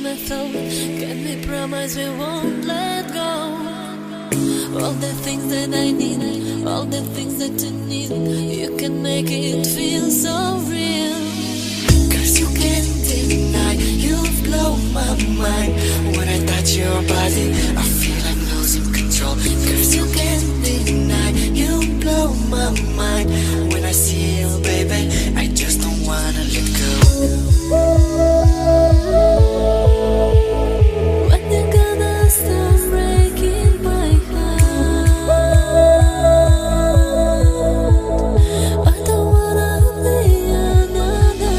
my thought. Can we promise we won't let go? All the things that I need, all the things that you need, you can make it feel so real. Cause you can't deny, you've blown my mind. When I touch your body, I feel I'm losing control. Cause you can't deny, you blow my mind. When I see you, baby, I just don't wanna let go. When you gonna stop breaking my heart? I don't wanna be another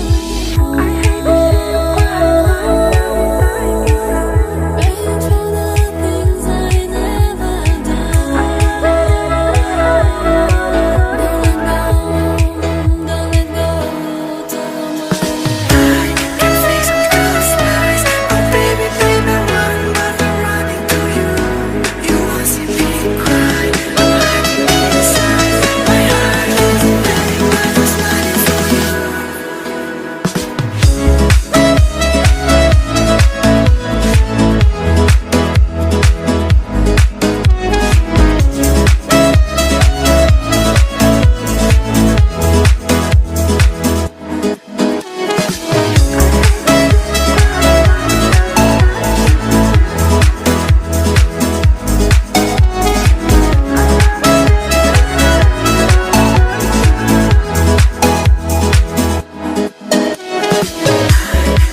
one. I hate to see you cry, praying for the things I never done. Don't let go, don't let go. I can face all those lies. Oh baby, baby, run, but I'm running to you. You won't see me cry. I'm hiding inside. My heart is in pain, but I'm smiling for you.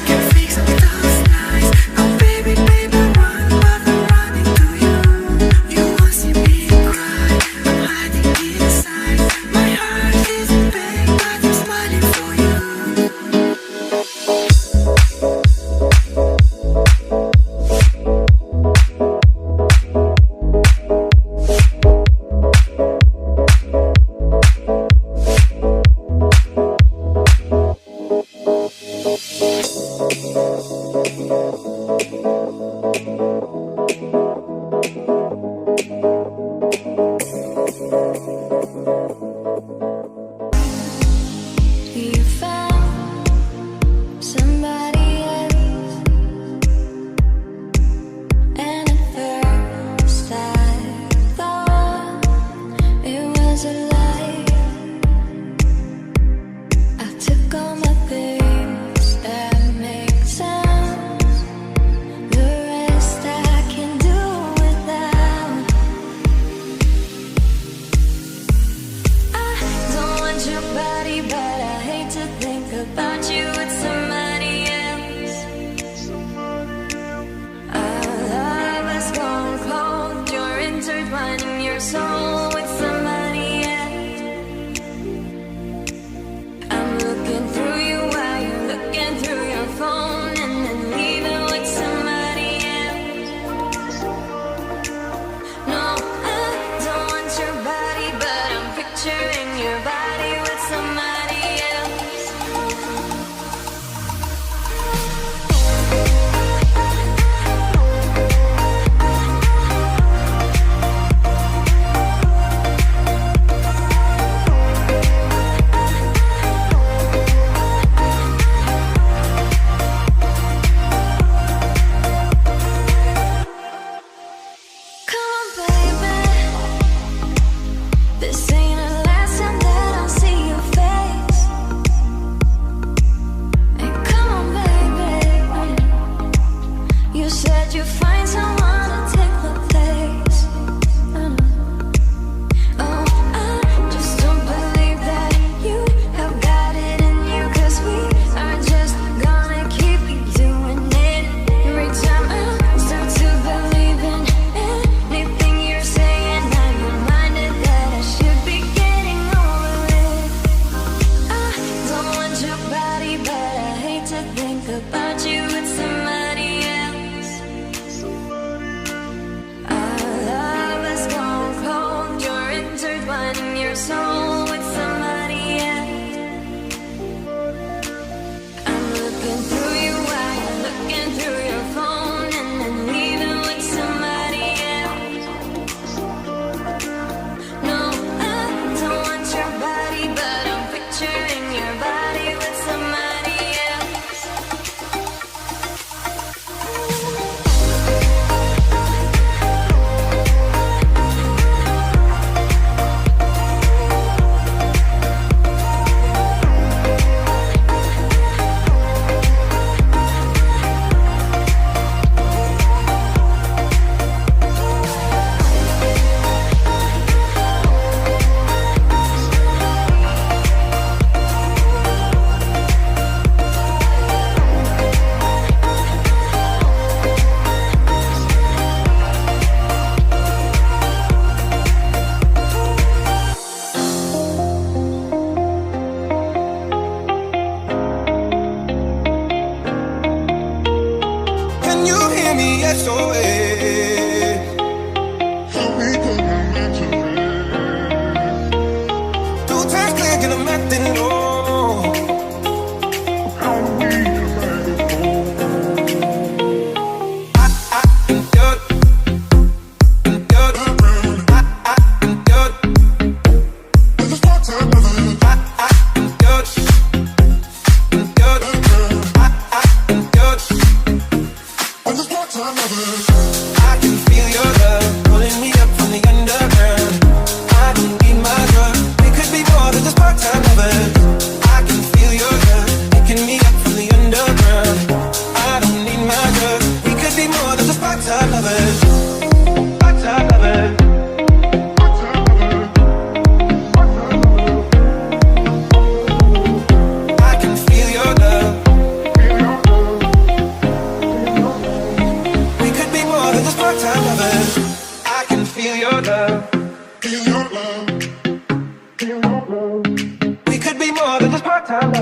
Can fix all those lies. Oh baby, baby, run, but I'm running to you. You won't see me cry. I'm hiding inside. My heart is in pain, but I'm smiling for you. You found somebody else, and at first I thought it was a lie. I took all my things that make sense. The rest I can do without. I don't want your body, but I hate to think about you with somebody else. Our love has gone cold. You're intertwining your soul with somebody else. I'm looking through you while you're looking through your phone, and then leaving with somebody else. No, I don't want your body, but I'm picturing your body with somebody else. SOS. Help me put my mind to rest. 2 times click and I'm acting low. How do we let it go? I can feel your love pulling me up from the underground. I don't need my drug. We could be more than just part-time lovers. I can feel your love picking me up from the underground. I don't need my drug. We could be more than just part-time lovers. Part-time lovers. I can feel your love. We could be more than just part-time lovers. I can feel your love. Feel your love. Feel your love. We could be more than just part-time lovers.